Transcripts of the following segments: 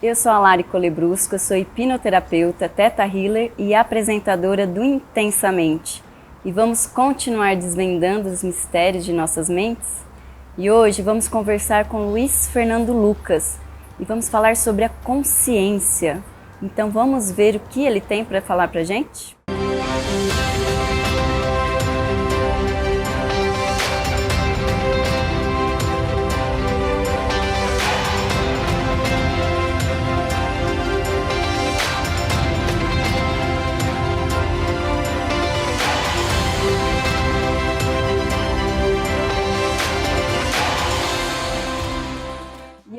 Eu sou a Lari Colebrusco, sou hipnoterapeuta, Theta Healer e apresentadora do Intensamente. E vamos continuar desvendando os mistérios de nossas mentes? E hoje vamos conversar com Luiz Fernando Lucas e vamos falar sobre a consciência. Então vamos ver o que ele tem para falar para a gente?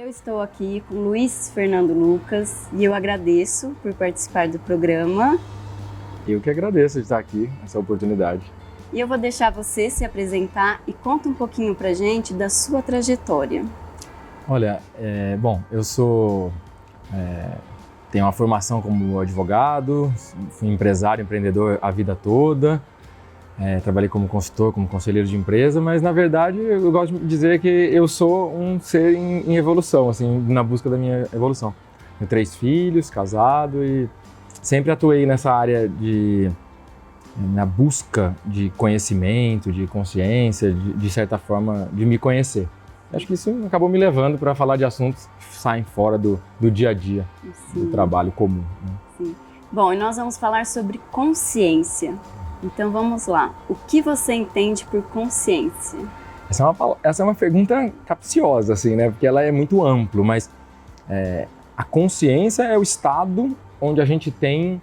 Estou aqui com Luiz Fernando Lucas e eu agradeço por participar do programa. Eu que agradeço de estar aqui, essa oportunidade. E eu vou deixar você se apresentar e conta um pouquinho pra gente da sua trajetória. Olha, eu tenho uma formação como advogado, fui empresário, empreendedor a vida toda. Trabalhei como consultor, como conselheiro de empresa, mas na verdade eu gosto de dizer que eu sou um ser em evolução, assim, na busca da minha evolução. Tenho 3 filhos, casado e sempre atuei nessa área na busca de conhecimento, de consciência, de certa forma, de me conhecer. Acho que isso acabou me levando para falar de assuntos que saem fora do dia a dia, do trabalho comum, né? Sim. Bom, e nós vamos falar sobre consciência. Então vamos lá, o que você entende por consciência? Essa é uma pergunta capciosa, assim, né? Porque ela é muito ampla, mas a consciência é o estado onde a gente tem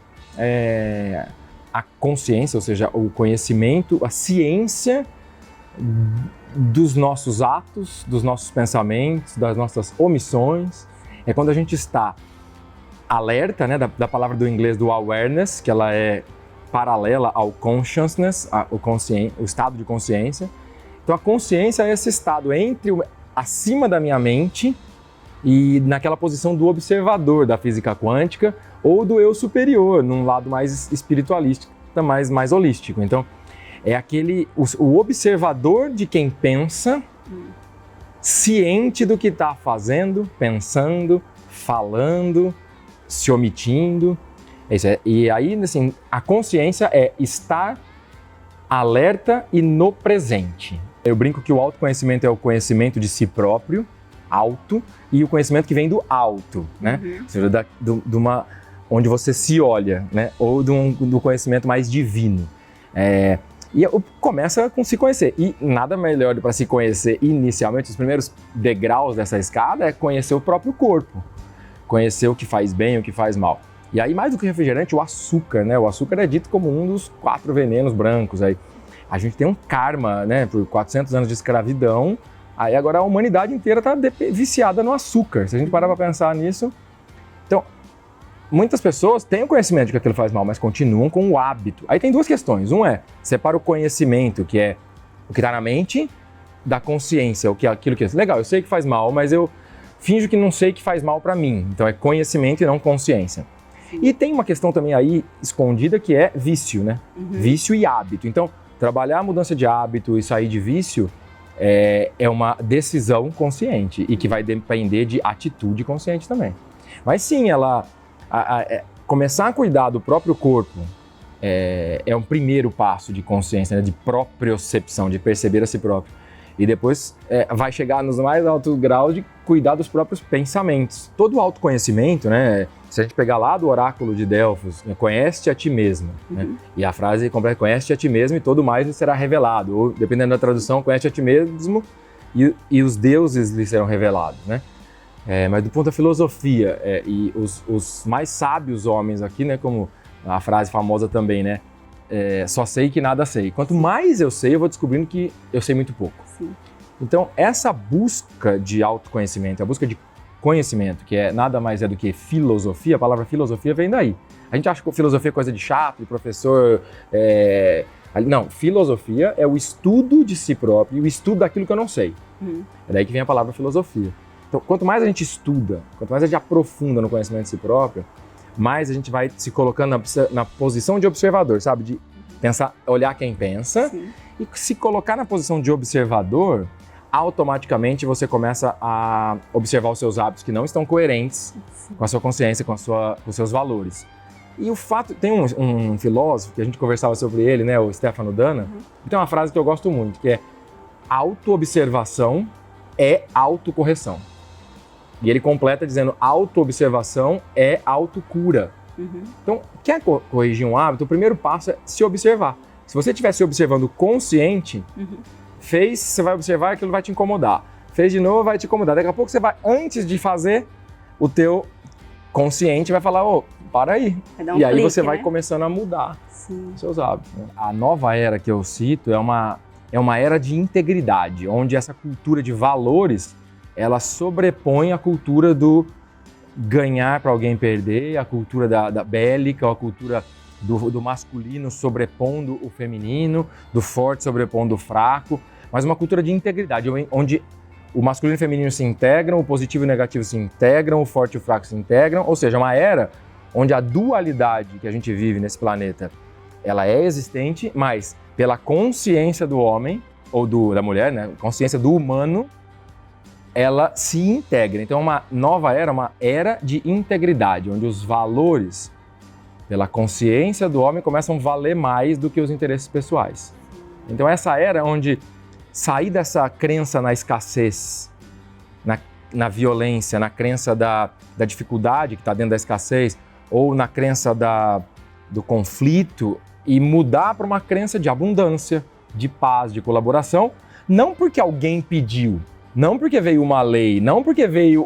a consciência, ou seja, o conhecimento, a ciência dos nossos atos, dos nossos pensamentos, das nossas omissões. É quando a gente está alerta, né? Da palavra do inglês do awareness, que ela é paralela ao consciousness, o estado de consciência. Então a consciência é esse estado acima da minha mente e naquela posição do observador da física quântica ou do eu superior, num lado mais espiritualista, mais holístico. Então é o observador de quem pensa, ciente do que está fazendo, pensando, falando, se omitindo. E aí, assim, a consciência é estar alerta e no presente. Eu brinco que o autoconhecimento é o conhecimento de si próprio, auto, e o conhecimento que vem do alto, né? Ou seja, onde você se olha, né? Ou do conhecimento mais divino. E começa com se conhecer. E nada melhor para se conhecer inicialmente, os primeiros degraus dessa escada é conhecer o próprio corpo. Conhecer o que faz bem e o que faz mal. E aí, mais do que refrigerante, o açúcar, né? O açúcar é dito como um dos 4 venenos brancos. Aí a gente tem um karma, né? Por 400 anos de escravidão. Aí agora a humanidade inteira está viciada no açúcar. Se a gente parar para pensar nisso. Então, muitas pessoas têm o conhecimento de que aquilo faz mal, mas continuam com o hábito. Aí tem 2 questões. Separa o conhecimento, que é o que está na mente, da consciência, o que é aquilo que é legal, eu sei que faz mal, mas eu finjo que não sei que faz mal para mim. Então é conhecimento e não consciência. E tem uma questão também aí escondida que é vício, né? Vício e hábito. Então, trabalhar a mudança de hábito e sair de vício é uma decisão consciente e que vai depender de atitude consciente também. Mas sim, começar a cuidar do próprio corpo é um primeiro passo de consciência, né? De propriocepção, de perceber a si próprio. E depois vai chegar nos mais altos graus de cuidar dos próprios pensamentos. Todo o autoconhecimento, né? Se a gente pegar lá do oráculo de Delfos, né, conhece-te a ti mesmo. Né? E a frase completa, conhece-te a ti mesmo e todo mais lhe será revelado. Ou, dependendo da tradução, conhece-te a ti mesmo e os deuses lhe serão revelados. Né? Mas do ponto da filosofia, e os mais sábios homens aqui, né, como a frase famosa também, né? Só sei que nada sei. Quanto mais eu sei, eu vou descobrindo que eu sei muito pouco. Sim. Então, essa busca de autoconhecimento, a busca de conhecimento, que nada mais é do que filosofia, a palavra filosofia vem daí. A gente acha que filosofia é coisa de chato, de professor... Não, filosofia é o estudo de si próprio, o estudo daquilo que eu não sei. É daí que vem a palavra filosofia. Então, quanto mais a gente estuda, quanto mais a gente aprofunda no conhecimento de si próprio, mais a gente vai se colocando na posição de observador, sabe? De pensar, olhar quem pensa. Sim. E se colocar na posição de observador automaticamente você começa a observar os seus hábitos que não estão coerentes com a sua consciência, com os seus valores. E o fato, tem um filósofo que a gente conversava sobre ele, né, o Stefano Dana, que tem uma frase que eu gosto muito, que é: auto-observação é autocorreção. E ele completa dizendo: auto-observação é autocura. Então, quer corrigir um hábito, o primeiro passo é se observar. Se você estiver se observando consciente, fez, você vai observar e aquilo vai te incomodar. Fez de novo, vai te incomodar. Daqui a pouco você vai, antes de fazer, o teu consciente vai falar: ô, para aí. E aí você vai começando a mudar os seus hábitos. A nova era que eu cito é uma era de integridade, onde essa cultura de valores, ela sobrepõe a cultura do ganhar para alguém perder, a cultura da bélica, a cultura do masculino sobrepondo o feminino, do forte sobrepondo o fraco, mas uma cultura de integridade, onde o masculino e o feminino se integram, o positivo e o negativo se integram, o forte e o fraco se integram, ou seja, uma era onde a dualidade que a gente vive nesse planeta, ela é existente, mas pela consciência do homem, ou da mulher, né, consciência do humano, ela se integra. Então, uma nova era, uma era de integridade, onde os valores, pela consciência do homem, começam a valer mais do que os interesses pessoais. Então, essa era onde sair dessa crença na escassez, na violência, na crença da dificuldade que está dentro da escassez, ou na crença do conflito, e mudar para uma crença de abundância, de paz, de colaboração, não porque alguém pediu, não porque veio uma lei, não porque veio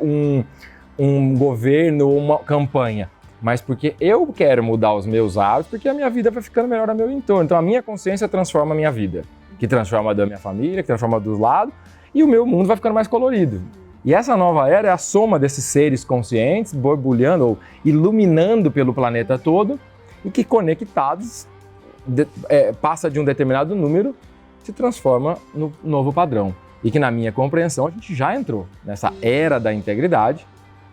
um governo ou uma campanha, mas porque eu quero mudar os meus hábitos, porque a minha vida vai ficando melhor ao meu entorno. Então a minha consciência transforma a minha vida, que transforma a da minha família, que transforma do lado, e o meu mundo vai ficando mais colorido. E essa nova era é a soma desses seres conscientes, borbulhando ou iluminando pelo planeta todo, e que conectados, passa de um determinado número, se transforma no novo padrão. E que na minha compreensão a gente já entrou nessa era da integridade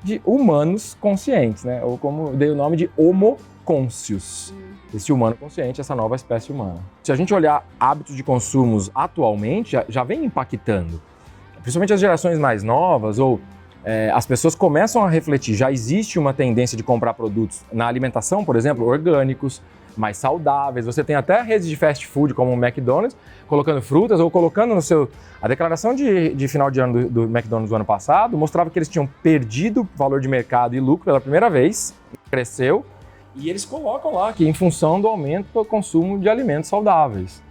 de humanos conscientes, né? Ou como eu dei o nome de Homo Conscius, esse humano consciente, essa nova espécie humana. Se a gente olhar hábitos de consumos atualmente, já vem impactando. Principalmente as gerações mais novas, ou as pessoas começam a refletir, já existe uma tendência de comprar produtos na alimentação, por exemplo, orgânicos, mais saudáveis. Você tem até redes de fast food como o McDonald's, colocando frutas ou colocando no seu... A declaração de final de ano do McDonald's do ano passado mostrava que eles tinham perdido valor de mercado e lucro pela primeira vez, cresceu, e eles colocam lá que em função do aumento do consumo de alimentos saudáveis.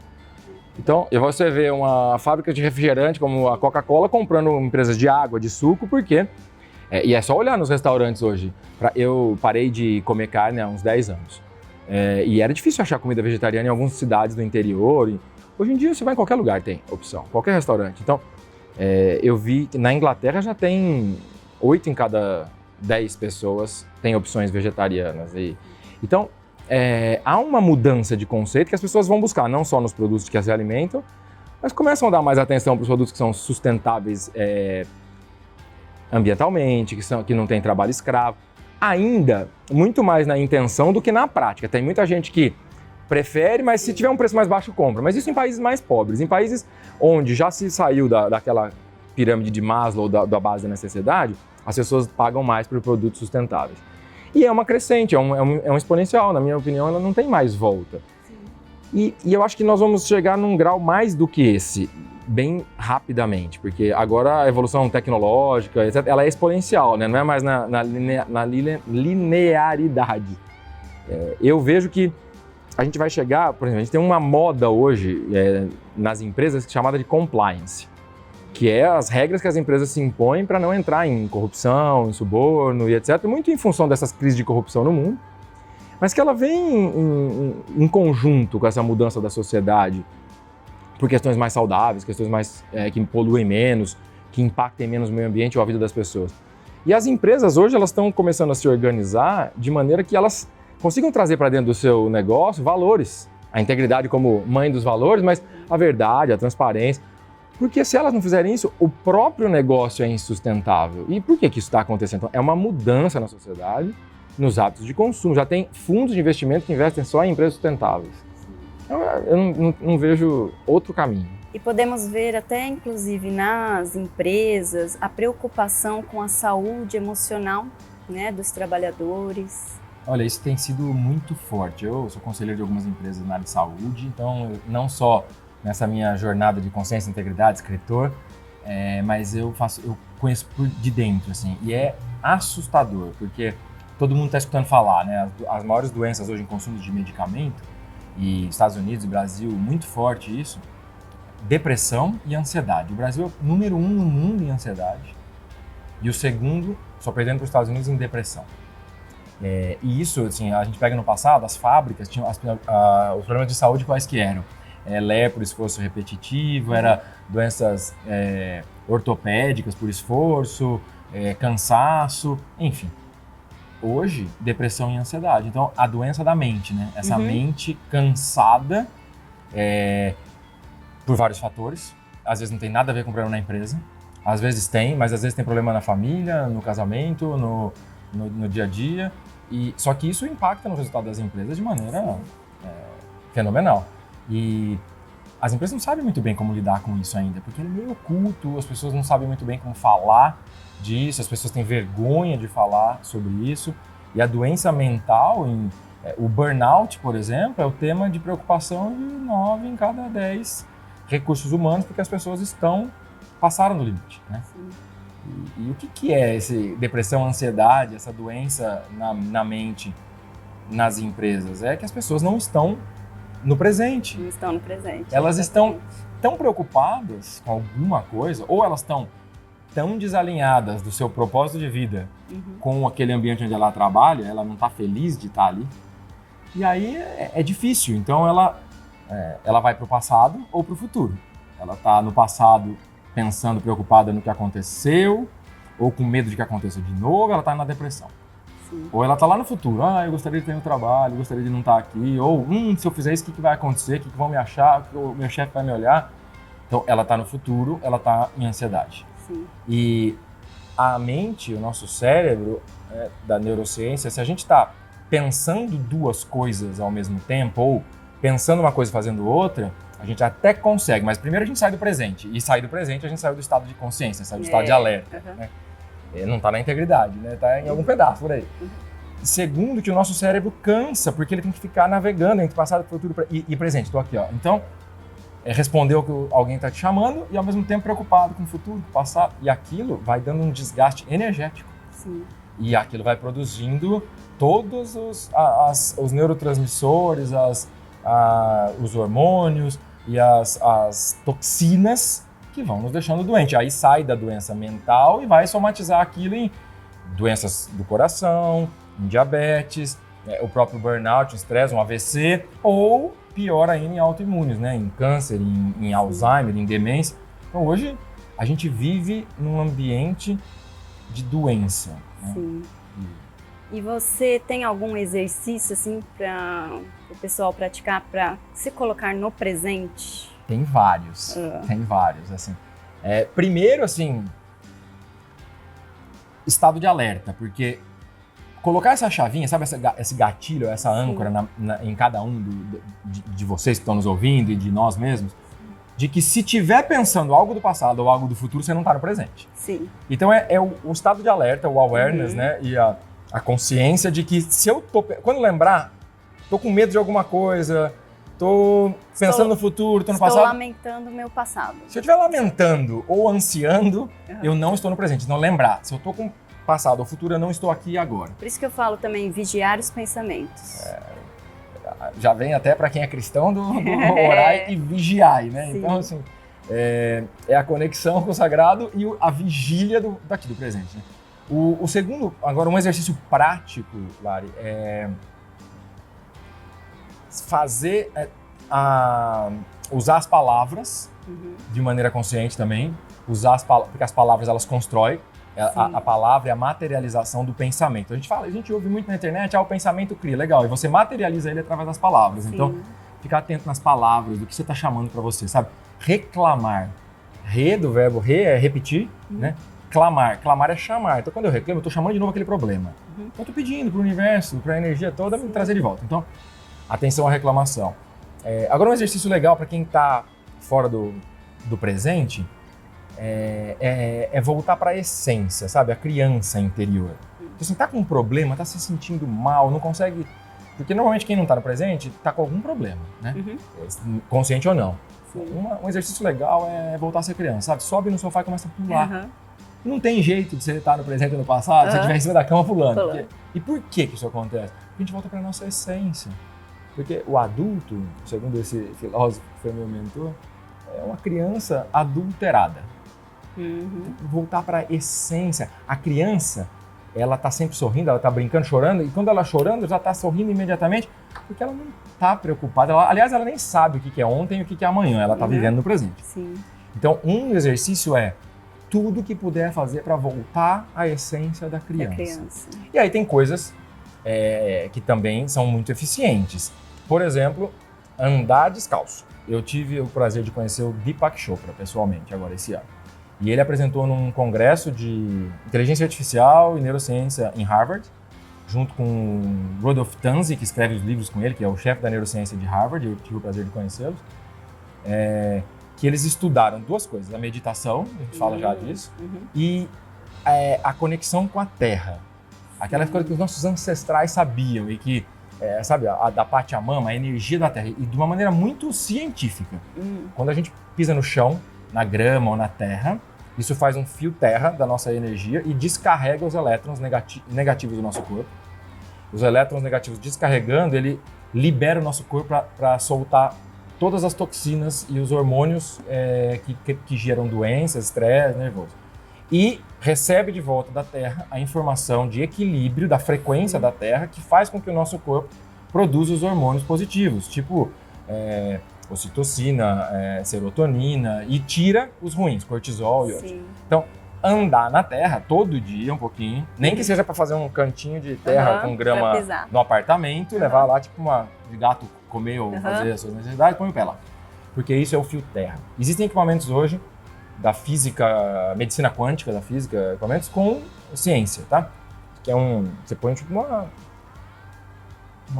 Então, você vê uma fábrica de refrigerante como a Coca-Cola comprando empresas de água, de suco, por quê? E é só olhar nos restaurantes hoje. Eu parei de comer carne há uns 10 anos. E era difícil achar comida vegetariana em algumas cidades do interior. Hoje em dia você vai em qualquer lugar, tem opção, qualquer restaurante. Então, eu vi que na Inglaterra já tem 8 em cada 10 pessoas tem opções vegetarianas. Então, há uma mudança de conceito que as pessoas vão buscar, não só nos produtos que as alimentam, mas começam a dar mais atenção para os produtos que são sustentáveis ambientalmente, que não tem trabalho escravo. Ainda muito mais na intenção do que na prática. Tem muita gente que prefere, mas se tiver um preço mais baixo, compra. Mas isso em países mais pobres. Em países onde já se saiu daquela pirâmide de Maslow, da base da necessidade, as pessoas pagam mais por produtos sustentáveis. E é uma crescente, é um exponencial. Na minha opinião, ela não tem mais volta. E eu acho que nós vamos chegar num grau mais do que esse, bem rapidamente, porque agora a evolução tecnológica, etc., ela é exponencial, né? Não é mais na linearidade. Eu vejo que a gente vai chegar, por exemplo, a gente tem uma moda hoje nas empresas chamada de compliance, que é as regras que as empresas se impõem para não entrar em corrupção, em suborno e etc., muito em função dessas crises de corrupção no mundo, mas que ela vem em conjunto com essa mudança da sociedade, por questões mais saudáveis, questões mais que poluem menos, que impactem menos o meio ambiente ou a vida das pessoas. E as empresas hoje elas estão começando a se organizar de maneira que elas consigam trazer para dentro do seu negócio valores, a integridade como mãe dos valores, mas a verdade, a transparência. Porque se elas não fizerem isso, o próprio negócio é insustentável. E por que isso está acontecendo? Então, é uma mudança na sociedade, nos hábitos de consumo. Já tem fundos de investimento que investem só em empresas sustentáveis. Eu não vejo outro caminho. E podemos ver até, inclusive, nas empresas, a preocupação com a saúde emocional, né, dos trabalhadores. Olha, isso tem sido muito forte. Eu sou conselheiro de algumas empresas na área de saúde, então não só nessa minha jornada de consciência e integridade, escritor, mas eu conheço por de dentro, assim, e é assustador, porque todo mundo está escutando falar, né? As maiores doenças hoje em consumo de medicamento, e Estados Unidos e Brasil, muito forte isso, depressão e ansiedade. O Brasil é o número 1 no mundo em ansiedade e o segundo, só perdendo para os Estados Unidos, em depressão. E isso, assim, a gente pega no passado, as fábricas tinham os problemas de saúde quais que eram? Lepra, esforço repetitivo, era doenças ortopédicas por esforço, cansaço, enfim. Hoje, depressão e ansiedade. Então, a doença da mente, né? Essa mente cansada por vários fatores. Às vezes não tem nada a ver com o problema na empresa. Às vezes tem, mas às vezes tem problema na família, no casamento, no dia a dia. Só que isso impacta no resultado das empresas de maneira fenomenal. E as empresas não sabem muito bem como lidar com isso ainda, porque é meio oculto, as pessoas não sabem muito bem como falar disso, as pessoas têm vergonha de falar sobre isso. E a doença mental, o burnout, por exemplo, é o tema de preocupação de 9 em cada 10 recursos humanos, porque as pessoas passaram do limite, né? E o que é esse depressão, ansiedade, essa doença na mente, nas empresas? É que as pessoas não estão no presente. Não estão no presente. Elas estão tão preocupadas com alguma coisa, ou elas estão tão desalinhadas do seu propósito de vida com aquele ambiente onde ela trabalha, ela não está feliz de estar ali. E aí é difícil. Então ela vai para o passado ou para o futuro. Ela está no passado pensando, preocupada no que aconteceu, ou com medo de que aconteça de novo, ela está na depressão. Sim. Ou ela está lá no futuro, eu gostaria de ter um trabalho, eu gostaria de não estar aqui, ou se eu fizer isso, o que vai acontecer, o que vão me achar, o meu chefe vai me olhar. Então ela está no futuro, ela está em ansiedade. Sim. E a mente, o nosso cérebro, da neurociência, se a gente está pensando duas coisas ao mesmo tempo, ou pensando uma coisa e fazendo outra, a gente até consegue, mas primeiro a gente sai do presente. E sair do presente, a gente saiu do estado de consciência, saiu do estado de alerta. Né? Não está na integridade, né? Está em algum pedaço por aí. Segundo, que o nosso cérebro cansa, porque ele tem que ficar navegando entre passado, futuro e presente. Estou aqui, ó. Então, respondeu que alguém está te chamando e ao mesmo tempo preocupado com o futuro, com o passado. E aquilo vai dando um desgaste energético. Sim. E aquilo vai produzindo todos os neurotransmissores, os hormônios e as toxinas que vão nos deixando doentes. Aí sai da doença mental e vai somatizar aquilo em doenças do coração, em diabetes, o próprio burnout, estresse, um AVC, ou pior ainda em autoimunes, né? Em câncer, em Alzheimer, em demência. Então hoje a gente vive num ambiente de doença. Né? Sim. E você tem algum exercício assim para o pessoal praticar para se colocar no presente? Tem vários, assim. Primeiro, assim, estado de alerta, porque colocar essa chavinha, sabe, esse gatilho, essa âncora em cada um de vocês que estão nos ouvindo e de nós mesmos, de que se tiver pensando algo do passado ou algo do futuro, você não está no presente. Sim. Então o estado de alerta, o awareness, né, e a consciência de que se eu quando lembrar, tô com medo de alguma coisa, tô pensando no futuro, tô no passado. Estou lamentando o meu passado. Se eu estiver lamentando ou ansiando, eu não estou no presente. Então lembrar, se eu tô com passado ou futuro, eu não estou aqui agora. Por isso que eu falo também, vigiar os pensamentos. Já vem até para quem é cristão do orai e vigiai, né? Sim. Então, assim, é a conexão com o sagrado e a vigília daqui do presente, né? O segundo, agora um exercício prático, Lari, é fazer, usar as palavras de maneira consciente também, porque as palavras elas constroem, a palavra é a materialização do pensamento. A gente ouve muito na internet, o pensamento cria, legal, e você materializa ele através das palavras. Sim. Então, ficar atento nas palavras, do que você está chamando para você, sabe? Reclamar, do verbo é repetir, né? Clamar é chamar. Então, quando eu reclamo, eu estou chamando de novo aquele problema. Então, eu estou pedindo para o universo, para a energia toda, me trazer de volta. Então, atenção à reclamação. Agora, um exercício legal para quem está fora do presente é voltar para a essência, sabe? A criança interior. Então, assim, tá com um problema, tá se sentindo mal, não consegue... Porque normalmente quem não tá no presente tá com algum problema, né? Consciente ou não. Um exercício legal é voltar a ser criança, sabe? Sobe no sofá e começa a pular. Não tem jeito de você estar no presente ou no passado, se você estiver em cima da cama pulando. E por que isso acontece? Porque a gente volta para nossa essência. Porque o adulto, segundo esse filósofo que foi meu mentor, é uma criança adulterada. Voltar para a essência. A criança, ela tá sempre sorrindo, ela tá brincando, chorando, e quando ela chorando, já tá sorrindo imediatamente, porque ela não tá preocupada. Aliás, ela nem sabe o que é ontem e o que é amanhã, ela tá vivendo no presente. Sim. Então, um exercício é tudo que puder fazer para voltar à essência da criança. E aí tem coisas que também são muito eficientes. Por exemplo, andar descalço. Eu tive o prazer de conhecer o Deepak Chopra pessoalmente agora esse ano. E ele apresentou num congresso de inteligência artificial e neurociência em Harvard, junto com Rudolf Tanzi, que escreve os livros com ele, que é o chefe da neurociência de Harvard, eu tive o prazer de conhecê-los, que eles estudaram duas coisas, a meditação, a gente fala já disso, e a conexão com a Terra. Aquelas coisas que os nossos ancestrais sabiam e que, sabe, a da Pachamama, a energia da Terra, e de uma maneira muito científica. Quando a gente pisa no chão, na grama ou na terra, isso faz um fio terra da nossa energia e descarrega os elétrons negativos do nosso corpo. Os elétrons negativos descarregando, ele libera o nosso corpo para soltar todas as toxinas e os hormônios que geram doenças, estresse, nervoso. E recebe de volta da Terra a informação de equilíbrio da frequência da Terra que faz com que o nosso corpo produza os hormônios positivos, tipo ocitocina, serotonina, e tira os ruins, cortisol e outros. Então, andar na terra todo dia um pouquinho, nem que seja para fazer um cantinho de terra com grama no apartamento, levar lá tipo uma de gato comer ou fazer as suas necessidades, põe o pé lá. Porque isso é o fio terra. Existem equipamentos hoje da física, medicina quântica da física, equipamentos com ciência, tá? Que é você põe tipo uma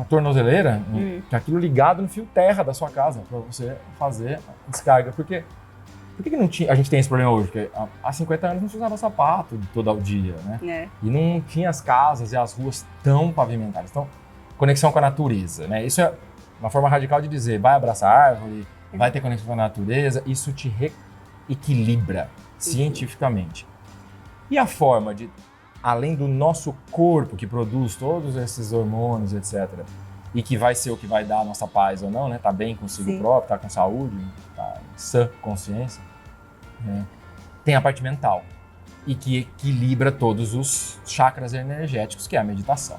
tornozeleira, que é aquilo ligado no fio terra da sua casa, para você fazer a descarga. Por que não tinha, a gente tem esse problema hoje? Porque há 50 anos não se usava sapato todo o dia, né? E não tinha as casas e as ruas tão pavimentadas. Então, conexão com a natureza, né? Isso é uma forma radical de dizer, vai abraçar a árvore, vai ter conexão com a natureza, isso te reequilibra cientificamente. E a forma de, além do nosso corpo que produz todos esses hormônios, etc., e que vai ser o que vai dar a nossa paz ou não, né? Tá bem consigo próprio, tá com saúde, tá em sã consciência, né? Tem a parte mental, e que equilibra todos os chakras energéticos, que é a meditação.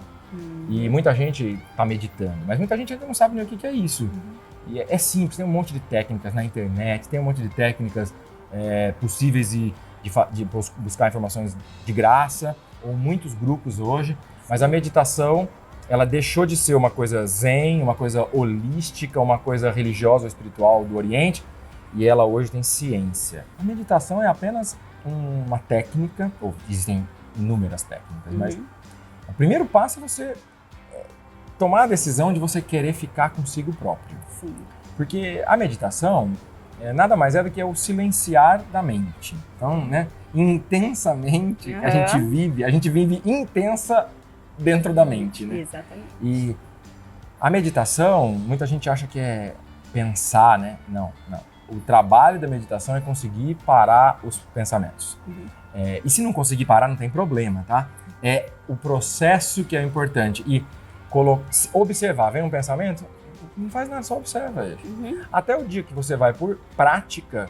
E muita gente tá meditando, mas muita gente ainda não sabe nem o que é isso. E é simples, tem um monte de técnicas na internet, tem um monte de técnicas possíveis de buscar informações de graça, ou muitos grupos hoje, mas a meditação, ela deixou de ser uma coisa zen, uma coisa holística, uma coisa religiosa ou espiritual do Oriente, e ela hoje tem ciência. A meditação é apenas uma técnica, ou existem inúmeras técnicas, mas o primeiro passo é você tomar a decisão de você querer ficar consigo próprio. Porque a meditação nada mais é do que o silenciar da mente. Então, né, intensamente a gente vive intensa dentro da mente, né? Exatamente. E a meditação, muita gente acha que é pensar, né? Não. O trabalho da meditação é conseguir parar os pensamentos. E se não conseguir parar, não tem problema, tá? É o processo que é importante. E observar, vem um pensamento, não faz nada, só observa ele. Até o dia que você vai, por prática,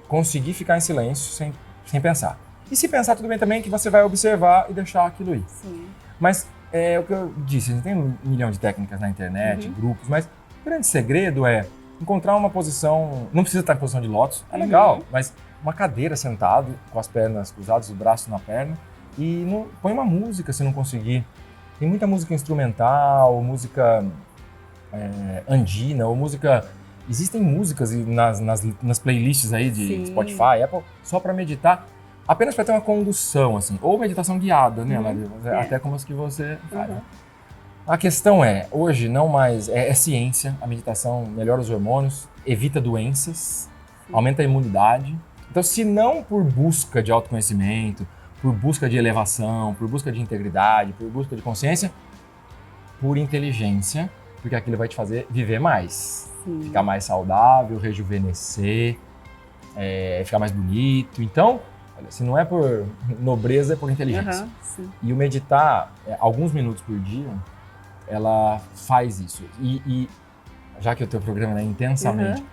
conseguir ficar em silêncio sem pensar. E se pensar, tudo bem também, que você vai observar e deixar aquilo ir. Mas é o que eu disse, a gente tem 1 milhão de técnicas na internet, grupos, mas o grande segredo é encontrar uma posição, não precisa estar em posição de lótus, é legal, mas uma cadeira sentado, com as pernas cruzadas, os braços na perna, e põe uma música se não conseguir. Tem muita música instrumental, música andina, ou música... Existem músicas nas playlists aí de Spotify, Apple, só para meditar, apenas para ter uma condução, assim, ou meditação guiada, né, até como as que você faz. A questão hoje não mais, é ciência, a meditação melhora os hormônios, evita doenças, aumenta a imunidade. Então, se não por busca de autoconhecimento, por busca de elevação, por busca de integridade, por busca de consciência, por inteligência, porque aquilo vai te fazer viver mais, ficar mais saudável, rejuvenescer, ficar mais bonito. Então, olha, se não é por nobreza, é por inteligência. E o meditar, alguns minutos por dia, ela faz isso. E já que o teu programa é intensamente,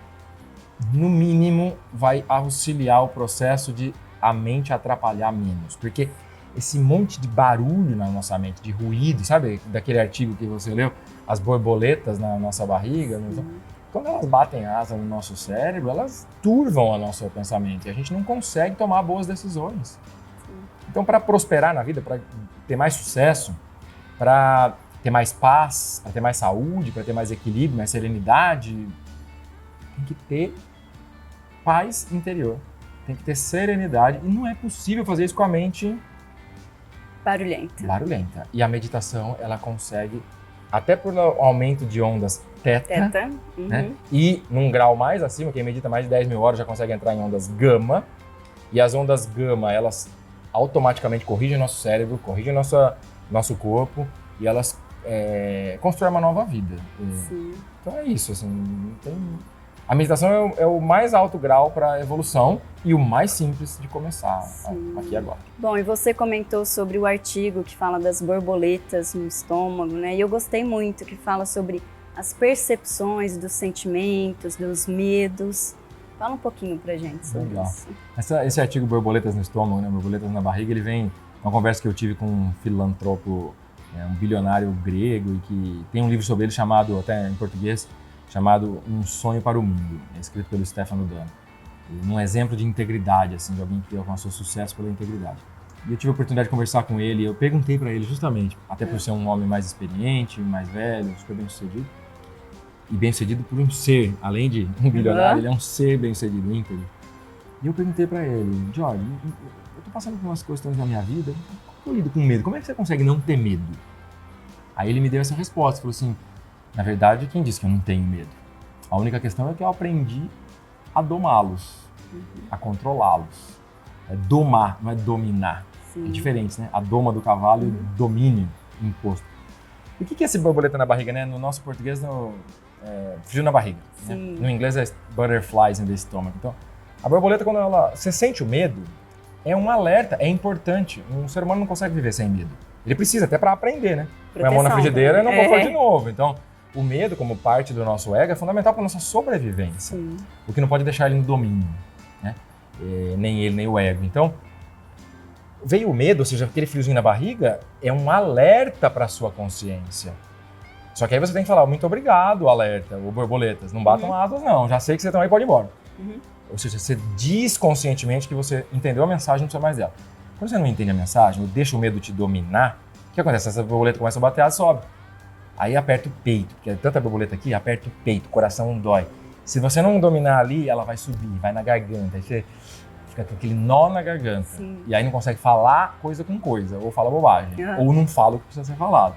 no mínimo vai auxiliar o processo de a mente atrapalhar menos. Porque esse monte de barulho na nossa mente, de ruído, sabe daquele artigo que você leu? As borboletas na nossa barriga, quando elas batem asa no nosso cérebro, elas turvam o nosso pensamento e a gente não consegue tomar boas decisões. Então, para prosperar na vida, para ter mais sucesso, para ter mais paz, para ter mais saúde, para ter mais equilíbrio, mais serenidade, tem que ter paz interior, tem que ter serenidade e não é possível fazer isso com a mente barulhenta. E a meditação, ela consegue, até por aumento de ondas teta. Né? E num grau mais acima, quem medita mais de 10 mil horas já consegue entrar em ondas gama, e as ondas gama, elas automaticamente corrigem nosso cérebro, corrigem nosso corpo, e elas constroem uma nova vida. Então é isso, assim, a meditação é o mais alto grau para a evolução e o mais simples de começar aqui e agora. Bom, e você comentou sobre o artigo que fala das borboletas no estômago, né? E eu gostei muito, que fala sobre as percepções dos sentimentos, dos medos. Fala um pouquinho pra gente sobre isso. Esse artigo Borboletas no Estômago, né? Borboletas na Barriga, ele vem uma conversa que eu tive com um filantropo, um bilionário grego, e que tem um livro sobre ele chamado, até em português, chamado Um Sonho para o Mundo, escrito pelo Stefano Dano. Um exemplo de integridade, assim, de alguém que alcançou sucesso pela integridade. E eu tive a oportunidade de conversar com ele, e eu perguntei para ele justamente, até por ser um homem mais experiente, mais velho, super bem-sucedido, e bem-sucedido por um ser, além de um bilionário, ele é um ser bem-sucedido, íntegro. E eu perguntei para ele, Jorge, eu tô passando por umas questões na minha vida, como eu lido com medo? Como é que você consegue não ter medo? Aí ele me deu essa resposta, falou assim, na verdade, quem disse que eu não tenho medo? A única questão é que eu aprendi a domá-los, a controlá-los. É domar, não é dominar. É diferente, né? A doma do cavalo e o domínio imposto. E o que é esse borboleta na barriga, né? No nosso português, frio na barriga. Né? No inglês é butterflies in the stomach. Então, a borboleta, quando você sente o medo, é um alerta, é importante. Um ser humano não consegue viver sem medo. Ele precisa, até para aprender, né? Põe a mão na frigideira e não vou pôr de novo. Então, o medo, como parte do nosso ego, é fundamental para a nossa sobrevivência. O que não pode deixar ele no domínio, né? Nem ele, nem o ego. Então, veio o medo, ou seja, aquele friozinho na barriga, é um alerta para a sua consciência. Só que aí você tem que falar, muito obrigado, alerta, ou borboletas, não batam asas não, já sei que vocês estão aí, pode ir embora. Ou seja, você diz conscientemente que você entendeu a mensagem, não precisa mais dela. Quando você não entende a mensagem, ou deixa o medo te dominar, o que acontece? Essa borboleta começa a bater, ela sobe. Aí aperta o peito, porque é tanta borboleta aqui, aperta o peito, o coração dói. Se você não dominar ali, ela vai subir, vai na garganta, aí você fica com aquele nó na garganta. E aí não consegue falar coisa com coisa, ou fala bobagem, ou não fala o que precisa ser falado.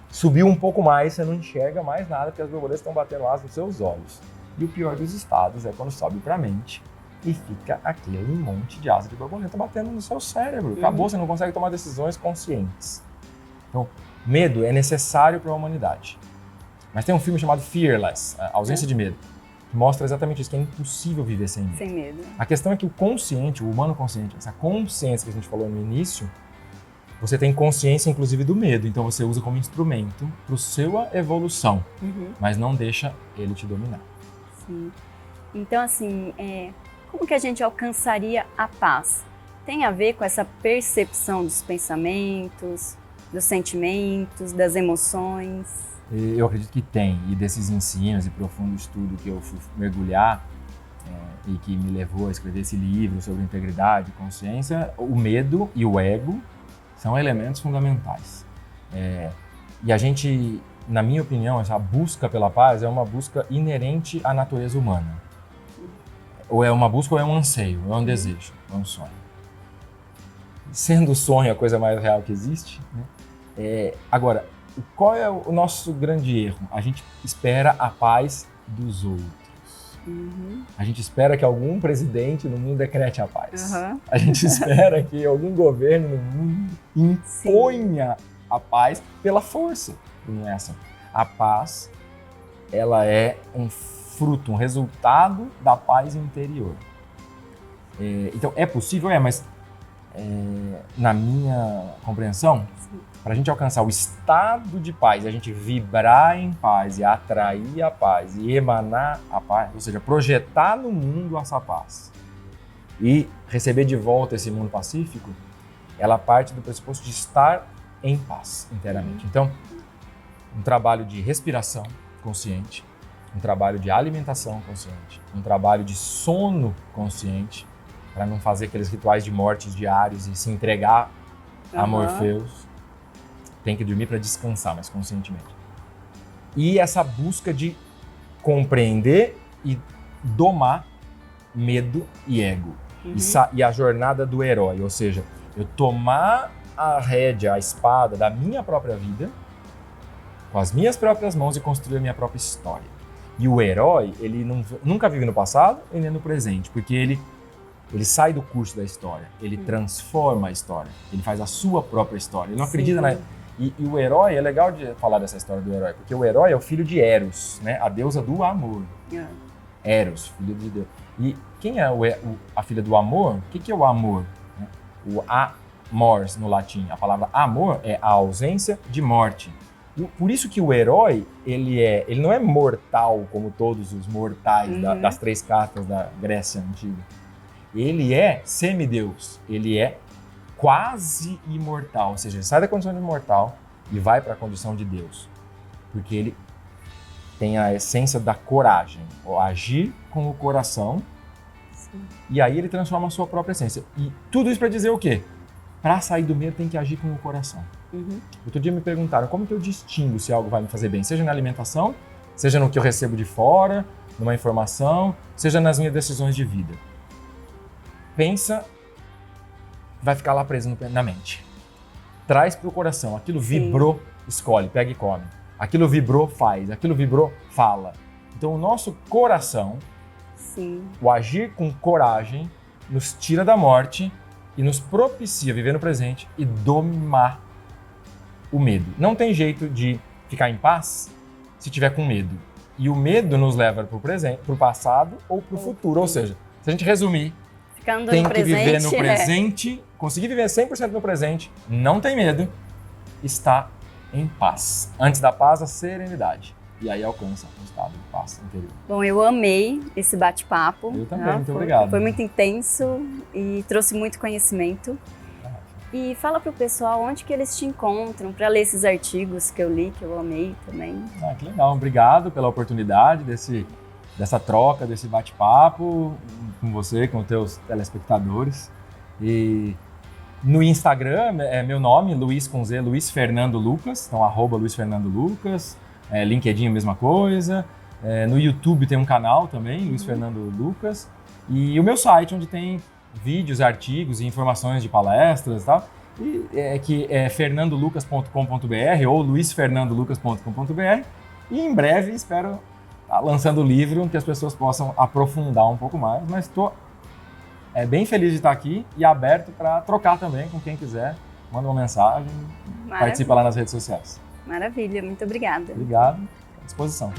Subiu um pouco mais, você não enxerga mais nada, porque as borboletas estão batendo asas nos seus olhos. E o pior dos estados é quando sobe para a mente e fica aquele monte de asa de borboleta batendo no seu cérebro. Acabou, você não consegue tomar decisões conscientes. Então, medo é necessário para a humanidade. Mas tem um filme chamado Fearless, A Ausência de Medo, que mostra exatamente isso, que é impossível viver sem medo. Sem medo. A questão é que o consciente, o humano consciente, essa consciência que a gente falou no início, você tem consciência inclusive do medo, então você usa como instrumento para a sua evolução, mas não deixa ele te dominar. Então, assim, como que a gente alcançaria a paz? Tem a ver com essa percepção dos pensamentos, dos sentimentos, das emoções? Eu acredito que tem, e desses ensinos e profundo estudo que eu fui mergulhar e que me levou a escrever esse livro sobre integridade e consciência, o medo e o ego são elementos fundamentais. E a gente, na minha opinião, essa busca pela paz é uma busca inerente à natureza humana. Ou é uma busca ou é um anseio, ou é um desejo, ou é um sonho. Sendo o sonho a coisa mais real que existe, né? Agora, qual é o nosso grande erro? A gente espera a paz dos outros. A gente espera que algum presidente no mundo decrete a paz. Uhum. A gente espera que algum governo no mundo imponha a paz pela força. Não é assim. A paz, ela é um fruto, um resultado da paz interior. Então, é possível? Mas na minha compreensão, para a gente alcançar o estado de paz, a gente vibrar em paz e atrair a paz e emanar a paz, ou seja, projetar no mundo essa paz e receber de volta esse mundo pacífico, ela parte do pressuposto de estar em paz inteiramente. Então, um trabalho de respiração consciente, um trabalho de alimentação consciente, um trabalho de sono consciente, para não fazer aqueles rituais de mortes diários e se entregar a Morfeus. Tem que dormir para descansar, mas conscientemente. E essa busca de compreender e domar medo e ego. E a jornada do herói, ou seja, eu tomar a rédea, a espada da minha própria vida, com as minhas próprias mãos e construir a minha própria história. E o herói, ele nunca vive no passado e nem no presente, porque ele sai do curso da história, ele transforma a história, ele faz a sua própria história, ele não acredita na... E o herói, é legal de falar dessa história do herói, porque o herói é o filho de Eros, né? A deusa do amor. Eros, filho de Deus. E quem é a filha do amor? O que é o amor? O amors, no latim. A palavra amor é a ausência de morte. Por isso que o herói, ele não é mortal como todos os mortais das 3 cartas da Grécia Antiga. Ele é semideus, ele é quase imortal, ou seja, ele sai da condição de mortal e vai para a condição de Deus, porque ele tem a essência da coragem, ou agir com o coração, e aí ele transforma a sua própria essência. E tudo isso para dizer o quê? Para sair do medo tem que agir com o coração. Outro dia me perguntaram como que eu distingo se algo vai me fazer bem, seja na alimentação, seja no que eu recebo de fora, numa informação, seja nas minhas decisões de vida. Pensa, vai ficar lá preso na mente. Traz para o coração. Aquilo vibrou, escolhe, pega e come. Aquilo vibrou, faz. Aquilo vibrou, fala. Então o nosso coração, o agir com coragem, nos tira da morte e nos propicia viver no presente e domar o medo. Não tem jeito de ficar em paz se tiver com medo. E o medo nos leva para o presente, para o passado ou para o futuro. Ou seja, se a gente resumir, tem que viver no presente, conseguir viver 100% no presente, não tem medo, está em paz. Antes da paz, a serenidade. E aí alcança o estado de paz interior. Bom, eu amei esse bate-papo. Eu também, muito obrigado. Foi muito intenso e trouxe muito conhecimento. E fala para o pessoal onde que eles te encontram para ler esses artigos que eu li, que eu amei também. Que legal, obrigado pela oportunidade dessa troca, desse bate-papo com você, com os teus telespectadores. E no Instagram, meu nome, Luiz com Z, Luiz Fernando Lucas, então @Luiz Fernando Lucas, LinkedIn a mesma coisa, no YouTube tem um canal também, Luiz Fernando Lucas, e o meu site onde tem vídeos, artigos e informações de palestras e tal, que é fernandolucas.com.br ou luizfernandolucas.com.br, e em breve espero lançando o livro, que as pessoas possam aprofundar um pouco mais, mas estou bem feliz de estar aqui e aberto para trocar também com quem quiser. Manda uma mensagem, participa lá nas redes sociais. Maravilha, muito obrigada. Obrigado, à disposição.